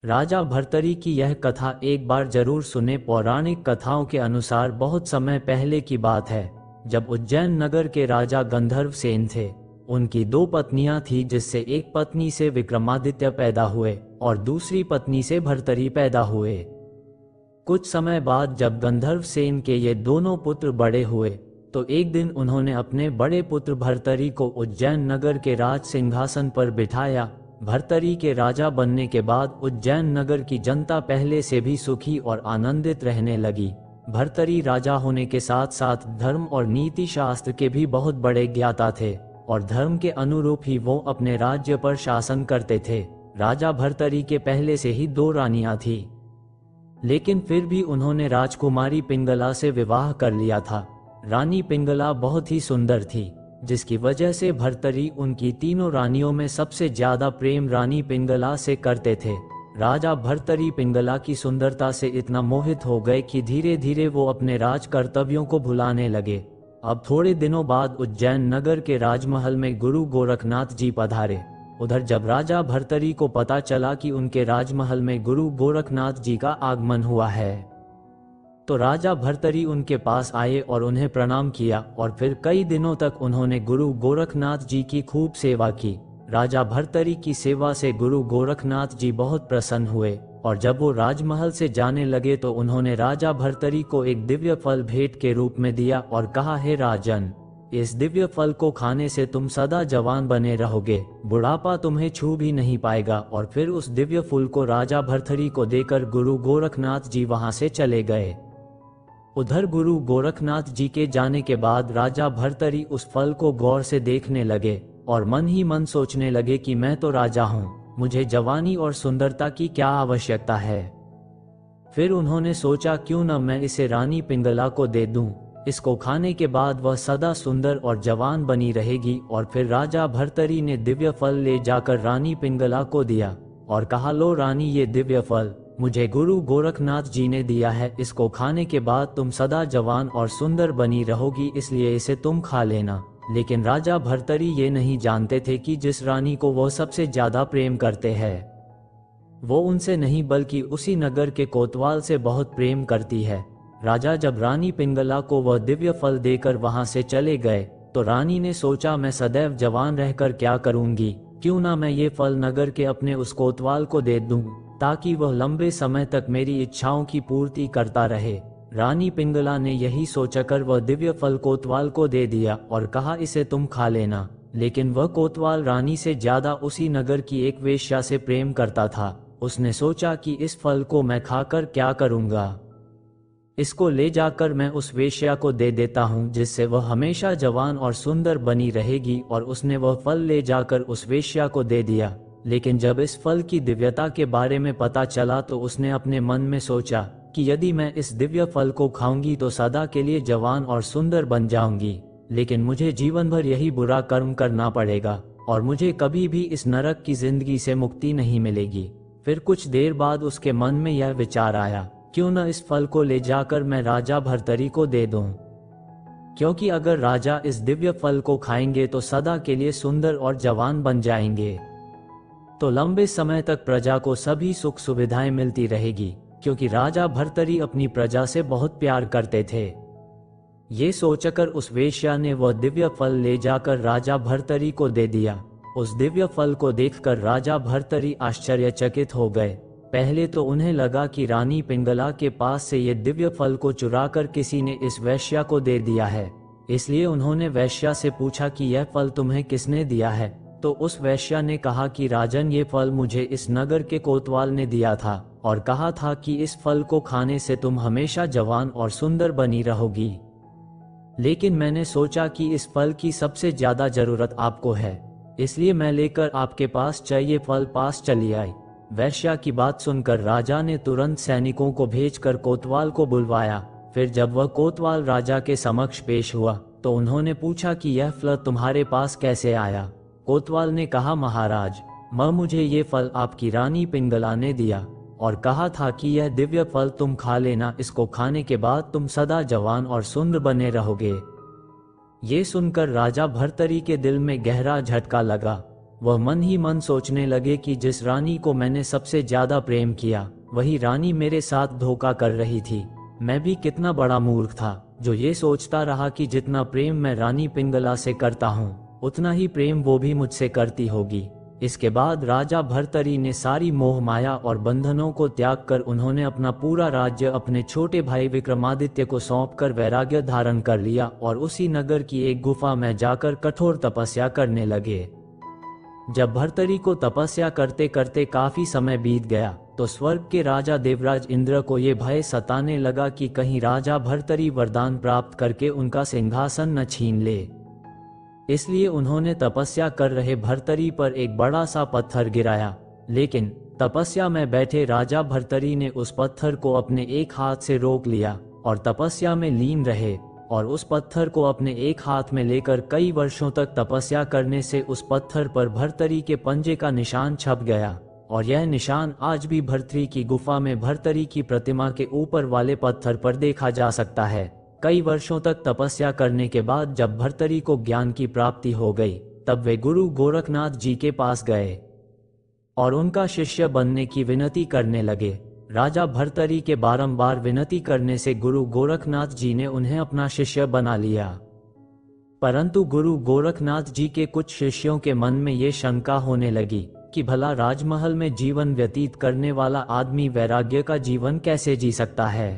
राजा भर्तरी की यह कथा एक बार जरूर सुने। पौराणिक कथाओं के अनुसार बहुत समय पहले की बात है, जब उज्जैन नगर के राजा गंधर्व सेन थे। उनकी दो पत्नियां थीं, जिससे एक पत्नी से विक्रमादित्य पैदा हुए और दूसरी पत्नी से भर्तरी पैदा हुए। कुछ समय बाद जब गंधर्व सेन के ये दोनों पुत्र बड़े हुए, तो एक दिन उन्होंने अपने बड़े पुत्र भर्तरी को उज्जैन नगर के राज सिंहासन पर बिठाया। भर्तरी के राजा बनने के बाद उज्जैन नगर की जनता पहले से भी सुखी और आनंदित रहने लगी। भर्तरी राजा होने के साथ साथ धर्म और नीति शास्त्र के भी बहुत बड़े ज्ञाता थे और धर्म के अनुरूप ही वो अपने राज्य पर शासन करते थे। राजा भर्तरी के पहले से ही दो रानियां थी, लेकिन फिर भी उन्होंने राजकुमारी पिंगला से विवाह कर लिया था। रानी पिंगला बहुत ही सुंदर थी, जिसकी वजह से भर्तरी उनकी तीनों रानियों में सबसे ज्यादा प्रेम रानी पिंगला से करते थे। राजा भर्तरी पिंगला की सुंदरता से इतना मोहित हो गए कि धीरे धीरे वो अपने राज कर्तव्यों को भुलाने लगे। अब थोड़े दिनों बाद उज्जैन नगर के राजमहल में गुरु गोरखनाथ जी पधारे। उधर जब राजा भर्तरी को पता चला कि उनके राजमहल में गुरु गोरखनाथ जी का आगमन हुआ है, तो राजा भर्तरी उनके पास आए और उन्हें प्रणाम किया और फिर कई दिनों तक उन्होंने गुरु गोरखनाथ जी की खूब सेवा की। राजा भर्तरी की सेवा से गुरु गोरखनाथ जी बहुत प्रसन्न हुए और जब वो राजमहल से जाने लगे तो उन्होंने राजा भर्तरी को एक दिव्य फल भेंट के रूप में दिया और कहा, हे राजन, इस दिव्य फल को खाने से तुम सदा जवान बने रहोगे, बुढ़ापा तुम्हें छू भी नहीं पाएगा। और फिर उस दिव्य फूल को राजा भर्तरी को देकर गुरु गोरखनाथ जी वहां से चले गए। उधर गुरु गोरखनाथ जी के जाने के बाद राजा भर्तरी उस फल को गौर से देखने लगे और मन ही मन सोचने लगे कि मैं तो राजा हूँ, मुझे जवानी और सुंदरता की क्या आवश्यकता है। फिर उन्होंने सोचा, क्यों न मैं इसे रानी पिंगला को दे दूं, इसको खाने के बाद वह सदा सुंदर और जवान बनी रहेगी। और फिर राजा भर्तरी ने दिव्य फल ले जाकर रानी पिंगला को दिया और कहा, लो रानी, ये दिव्य फल मुझे गुरु गोरखनाथ जी ने दिया है, इसको खाने के बाद तुम सदा जवान और सुंदर बनी रहोगी, इसलिए इसे तुम खा लेना। लेकिन राजा भर्तरी ये नहीं जानते थे कि जिस रानी को वो सबसे ज्यादा प्रेम करते हैं, वो उनसे नहीं बल्कि उसी नगर के कोतवाल से बहुत प्रेम करती है। राजा जब रानी पिंगला को वह दिव्य फल देकर वहां से चले गए, तो रानी ने सोचा, मैं सदैव जवान रहकर क्या करूंगी, क्यों ना मैं ये फल नगर के अपने उस कोतवाल को दे दूं, ताकि वह लंबे समय तक मेरी इच्छाओं की पूर्ति करता रहे। रानी पिंगला ने यही सोचकर वह दिव्य फल कोतवाल को दे दिया और कहा, इसे तुम खा लेना। लेकिन वह कोतवाल रानी से ज्यादा उसी नगर की एक वेश्या से प्रेम करता था। उसने सोचा कि इस फल को मैं खाकर क्या करूंगा, इसको ले जाकर मैं उस वेश्या को दे देता हूँ, जिससे वह हमेशा जवान और सुंदर बनी रहेगी। और उसने वह फल ले जाकर उस वेश्या को दे दिया। लेकिन जब इस फल की दिव्यता के बारे में पता चला तो उसने अपने मन में सोचा कि यदि मैं इस दिव्य फल को खाऊंगी तो सदा के लिए जवान और सुंदर बन जाऊंगी, लेकिन मुझे जीवन भर यही बुरा कर्म करना पड़ेगा और मुझे कभी भी इस नरक की जिंदगी से मुक्ति नहीं मिलेगी। फिर कुछ देर बाद उसके मन में यह विचार आया, क्यों न इस फल को ले जाकर मैं राजा भर्तरी को दे दूं, क्योंकि अगर राजा इस दिव्य फल को खाएंगे तो सदा के लिए सुंदर और जवान बन जाएंगे, तो लंबे समय तक प्रजा को सभी सुख सुविधाएं मिलती रहेगी, क्योंकि राजा भर्तरी अपनी प्रजा से बहुत प्यार करते थे। ये सोचकर उस वेश्या ने वह दिव्य फल ले जाकर राजा भर्तरी को दे दिया। उस दिव्य फल को देखकर राजा भर्तरी आश्चर्यचकित हो गए। पहले तो उन्हें लगा कि रानी पिंगला के पास से ये दिव्य फल को चुराकर किसी ने इस वैश्या को दे दिया है, इसलिए उन्होंने वैश्या से पूछा कि यह फल तुम्हें किसने दिया है। तो उस वैश्या ने कहा कि राजन, ये फल मुझे इस नगर के कोतवाल ने दिया था और कहा था कि इस फल को खाने से तुम हमेशा जवान और सुंदर बनी रहोगी, लेकिन मैंने सोचा कि इस फल की सबसे ज्यादा जरूरत आपको है, इसलिए मैं लेकर आपके पास चाहिए फल पास चली आई। वैश्या की बात सुनकर राजा ने तुरंत सैनिकों को भेजकर कोतवाल को बुलवाया। फिर जब वह कोतवाल राजा के समक्ष पेश हुआ तो उन्होंने पूछा कि यह फल तुम्हारे पास कैसे आया। कोतवाल ने कहा, महाराज, मुझे ये फल आपकी रानी पिंगला ने दिया और कहा था कि यह दिव्य फल तुम खा लेना, इसको खाने के बाद तुम सदा जवान और सुंदर बने रहोगे। ये सुनकर राजा भर्तरी के दिल में गहरा झटका लगा। वह मन ही मन सोचने लगे कि जिस रानी को मैंने सबसे ज्यादा प्रेम किया वही रानी मेरे साथ धोखा कर रही थी। मैं भी कितना बड़ा मूर्ख था जो ये सोचता रहा कि जितना प्रेम मैं रानी पिंगला से करता हूँ उतना ही प्रेम वो भी मुझसे करती होगी। इसके बाद राजा भर्तरी ने सारी मोह माया और बंधनों को त्याग कर उन्होंने अपना पूरा राज्य अपने छोटे भाई विक्रमादित्य को सौंपकर वैराग्य धारण कर लिया और उसी नगर की एक गुफा में जाकर कठोर तपस्या करने लगे। जब भर्तरी को तपस्या करते करते काफी समय बीत गया तो स्वर्ग के राजा देवराज इंद्र को ये भय सताने लगा कि कहीं राजा भर्तरी वरदान प्राप्त करके उनका सिंहासन न छीन ले। इसलिए उन्होंने तपस्या कर रहे भर्तरी पर एक बड़ा सा पत्थर गिराया, लेकिन तपस्या में बैठे राजा भर्तरी ने उस पत्थर को अपने एक हाथ से रोक लिया और तपस्या में लीन रहे और उस पत्थर को अपने एक हाथ में लेकर कई वर्षों तक तपस्या करने से उस पत्थर पर भर्तरी के पंजे का निशान छप गया और यह निशान आज भी भर्तरी की गुफा में भर्तरी की प्रतिमा के ऊपर वाले पत्थर पर देखा जा सकता है। कई वर्षों तक तपस्या करने के बाद जब भर्तरी को ज्ञान की प्राप्ति हो गई तब वे गुरु गोरखनाथ जी के पास गए और उनका शिष्य बनने की विनती करने लगे। राजा भर्तरी के बारंबार विनती करने से गुरु गोरखनाथ जी ने उन्हें अपना शिष्य बना लिया, परंतु गुरु गोरखनाथ जी के कुछ शिष्यों के मन में ये शंका होने लगी कि भला राजमहल में जीवन व्यतीत करने वाला आदमी वैराग्य का जीवन कैसे जी सकता है।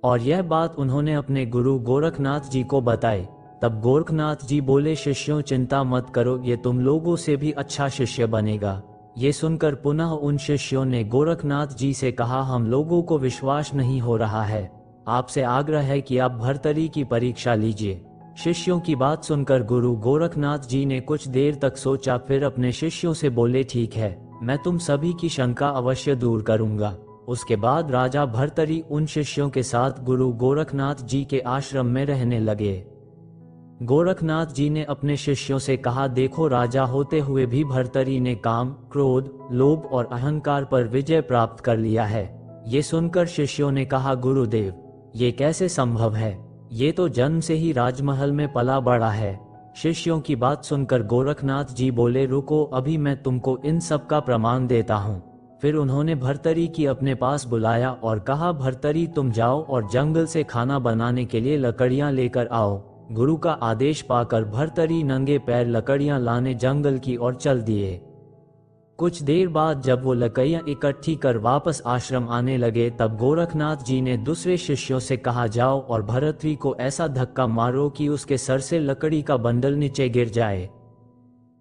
और यह बात उन्होंने अपने गुरु गोरखनाथ जी को बताई। तब गोरखनाथ जी बोले, शिष्यों चिंता मत करो, ये तुम लोगों से भी अच्छा शिष्य बनेगा। ये सुनकर पुनः उन शिष्यों ने गोरखनाथ जी से कहा, हम लोगों को विश्वास नहीं हो रहा है, आपसे आग्रह है कि आप भर्तरी की परीक्षा लीजिए। शिष्यों की बात सुनकर गुरु गोरखनाथ जी ने कुछ देर तक सोचा, फिर अपने शिष्यों से बोले, ठीक है, मैं तुम सभी की शंका अवश्य दूर करूंगा। उसके बाद राजा भर्तरी उन शिष्यों के साथ गुरु गोरखनाथ जी के आश्रम में रहने लगे। गोरखनाथ जी ने अपने शिष्यों से कहा, देखो, राजा होते हुए भी भर्तरी ने काम, क्रोध, लोभ और अहंकार पर विजय प्राप्त कर लिया है। ये सुनकर शिष्यों ने कहा, गुरुदेव, ये कैसे संभव है? ये तो जन्म से ही राजमहल में पला बड़ा है। शिष्यों की बात सुनकर गोरखनाथ जी बोले, रुको, अभी मैं तुमको इन सब का प्रमाण देता हूँ। फिर उन्होंने भर्तरी की अपने पास बुलाया और कहा, भर्तरी, तुम जाओ और जंगल से खाना बनाने के लिए लकड़ियां लेकर आओ। गुरु का आदेश पाकर भर्तरी नंगे पैर लकड़ियां लाने जंगल की ओर चल दिए। कुछ देर बाद जब वो लकड़ियां इकट्ठी कर वापस आश्रम आने लगे तब गोरखनाथ जी ने दूसरे शिष्यों से कहा, जाओ और भर्तरी को ऐसा धक्का मारो कि उसके सर से लकड़ी का बंडल नीचे गिर जाए।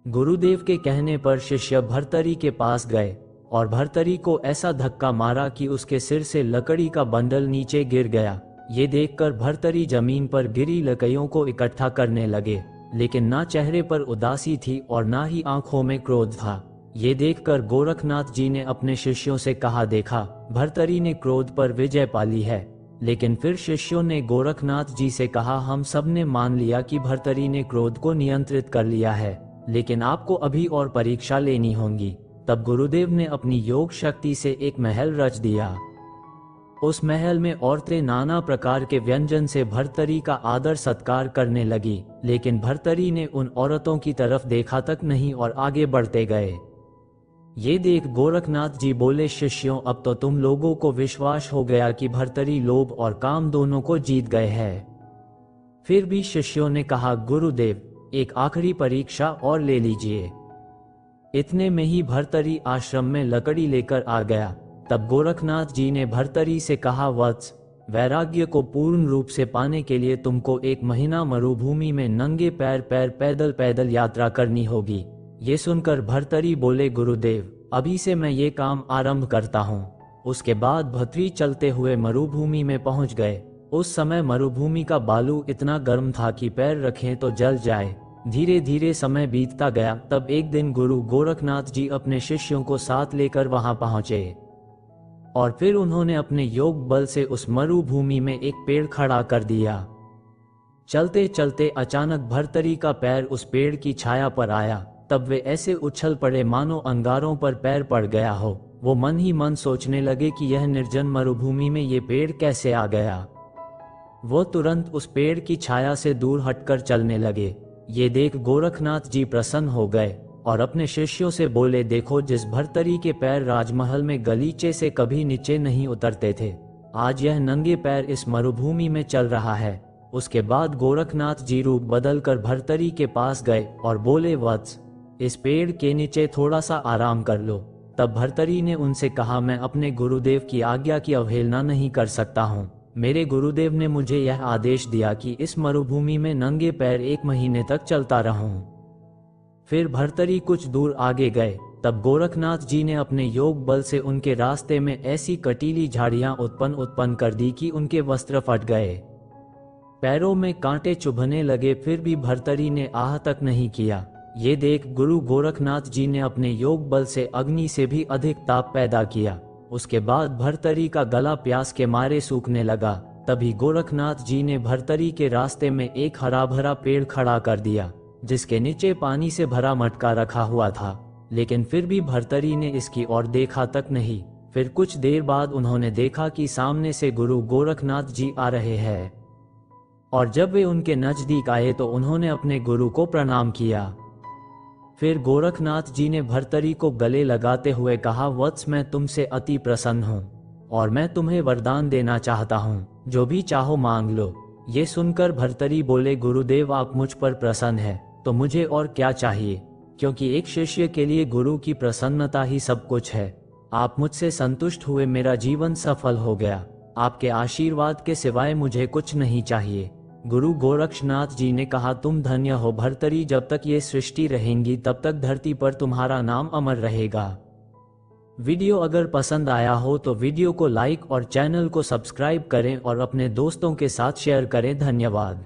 गुरुदेव के कहने पर शिष्य भर्तरी के पास गए और भर्तरी को ऐसा धक्का मारा कि उसके सिर से लकड़ी का बंडल नीचे गिर गया। ये देखकर भर्तरी जमीन पर गिरी लकड़ियों को इकट्ठा करने लगे, लेकिन ना चेहरे पर उदासी थी और ना ही आंखों में क्रोध था। ये देखकर गोरखनाथ जी ने अपने शिष्यों से कहा, देखा, भर्तरी ने क्रोध पर विजय पाली है। लेकिन फिर शिष्यों ने गोरखनाथ जी से कहा, हम सब ने मान लिया कि भर्तरी ने क्रोध को नियंत्रित कर लिया है, लेकिन आपको अभी और परीक्षा लेनी होगी। तब गुरुदेव ने अपनी योग शक्ति से एक महल रच दिया। उस महल में औरतें नाना प्रकार के व्यंजन से भर्तरी का आदर सत्कार करने लगी, लेकिन भर्तरी ने उन औरतों की तरफ देखा तक नहीं और आगे बढ़ते गए। ये देख गोरखनाथ जी बोले, शिष्यों, अब तो तुम लोगों को विश्वास हो गया कि भर्तरी लोभ और काम दोनों को जीत गए हैं। फिर भी शिष्यों ने कहा, गुरुदेव, एक आखिरी परीक्षा और ले लीजिए। इतने में ही भर्तरी आश्रम में लकड़ी लेकर आ गया। तब गोरखनाथ जी ने भर्तरी से कहा, वत्स, वैराग्य को पूर्ण रूप से पाने के लिए तुमको 1 महीना मरुभूमि में नंगे पैर पैदल पैदल यात्रा करनी होगी। ये सुनकर भर्तरी बोले, गुरुदेव, अभी से मैं ये काम आरंभ करता हूँ। उसके बाद भर्तरी चलते हुए मरुभूमि में पहुंच गए। उस समय मरुभूमि का बालू इतना गर्म था कि पैर रखें तो जल जाए। धीरे धीरे समय बीतता गया। तब एक दिन गुरु गोरखनाथ जी अपने शिष्यों को साथ लेकर वहां पहुंचे और फिर उन्होंने अपने योग बल से उस मरुभूमि में एक पेड़ खड़ा कर दिया। चलते चलते अचानक भर्तरी का पैर उस पेड़ की छाया पर आया। तब वे ऐसे उछल पड़े मानो अंगारों पर पैर पड़ गया हो। वो मन ही मन सोचने लगे कि यह निर्जन मरुभूमि में ये पेड़ कैसे आ गया। वो तुरंत उस पेड़ की छाया से दूर हटकर चलने लगे। ये देख गोरखनाथ जी प्रसन्न हो गए और अपने शिष्यों से बोले, देखो, जिस भर्तरी के पैर राजमहल में गलीचे से कभी नीचे नहीं उतरते थे, आज यह नंगे पैर इस मरुभूमि में चल रहा है। उसके बाद गोरखनाथ जी रूप बदलकर भर्तरी के पास गए और बोले, वत्स, इस पेड़ के नीचे थोड़ा सा आराम कर लो। तब भर्तरी ने उनसे कहा, मैं अपने गुरुदेव की आज्ञा की अवहेलना नहीं कर सकता हूँ। मेरे गुरुदेव ने मुझे यह आदेश दिया कि इस मरुभूमि में नंगे पैर 1 महीने तक चलता रहूं। फिर भर्तरी कुछ दूर आगे गए। तब गोरखनाथ जी ने अपने योग बल से उनके रास्ते में ऐसी कटीली झाड़ियां उत्पन्न कर दी कि उनके वस्त्र फट गए, पैरों में कांटे चुभने लगे। फिर भी भर्तरी ने आह तक नहीं किया। ये देख गुरु गोरखनाथ जी ने अपने योग बल से अग्नि से भी अधिक ताप पैदा किया। उसके बाद भर्तरी का गला प्यास के मारे सूखने लगा। तभी गोरखनाथ जी ने भर्तरी के रास्ते में एक हरा भरा पेड़ खड़ा कर दिया, जिसके नीचे पानी से भरा मटका रखा हुआ था। लेकिन फिर भी भर्तरी ने इसकी ओर देखा तक नहीं। फिर कुछ देर बाद उन्होंने देखा कि सामने से गुरु गोरखनाथ जी आ रहे हैं, और जब वे उनके नजदीक आए तो उन्होंने अपने गुरु को प्रणाम किया। फिर गोरखनाथ जी ने भर्तरी को गले लगाते हुए कहा, वत्स, मैं तुमसे अति प्रसन्न हूँ और मैं तुम्हें वरदान देना चाहता हूँ, जो भी चाहो मांग लो। ये सुनकर भर्तरी बोले, गुरुदेव, आप मुझ पर प्रसन्न हैं तो मुझे और क्या चाहिए, क्योंकि एक शिष्य के लिए गुरु की प्रसन्नता ही सब कुछ है। आप मुझसे संतुष्ट हुए, मेरा जीवन सफल हो गया। आपके आशीर्वाद के सिवाय मुझे कुछ नहीं चाहिए। गुरु गोरक्षनाथ जी ने कहा, तुम धन्य हो भर्तरी, जब तक ये सृष्टि रहेंगी तब तक धरती पर तुम्हारा नाम अमर रहेगा। वीडियो अगर पसंद आया हो तो वीडियो को लाइक और चैनल को सब्सक्राइब करें और अपने दोस्तों के साथ शेयर करें। धन्यवाद।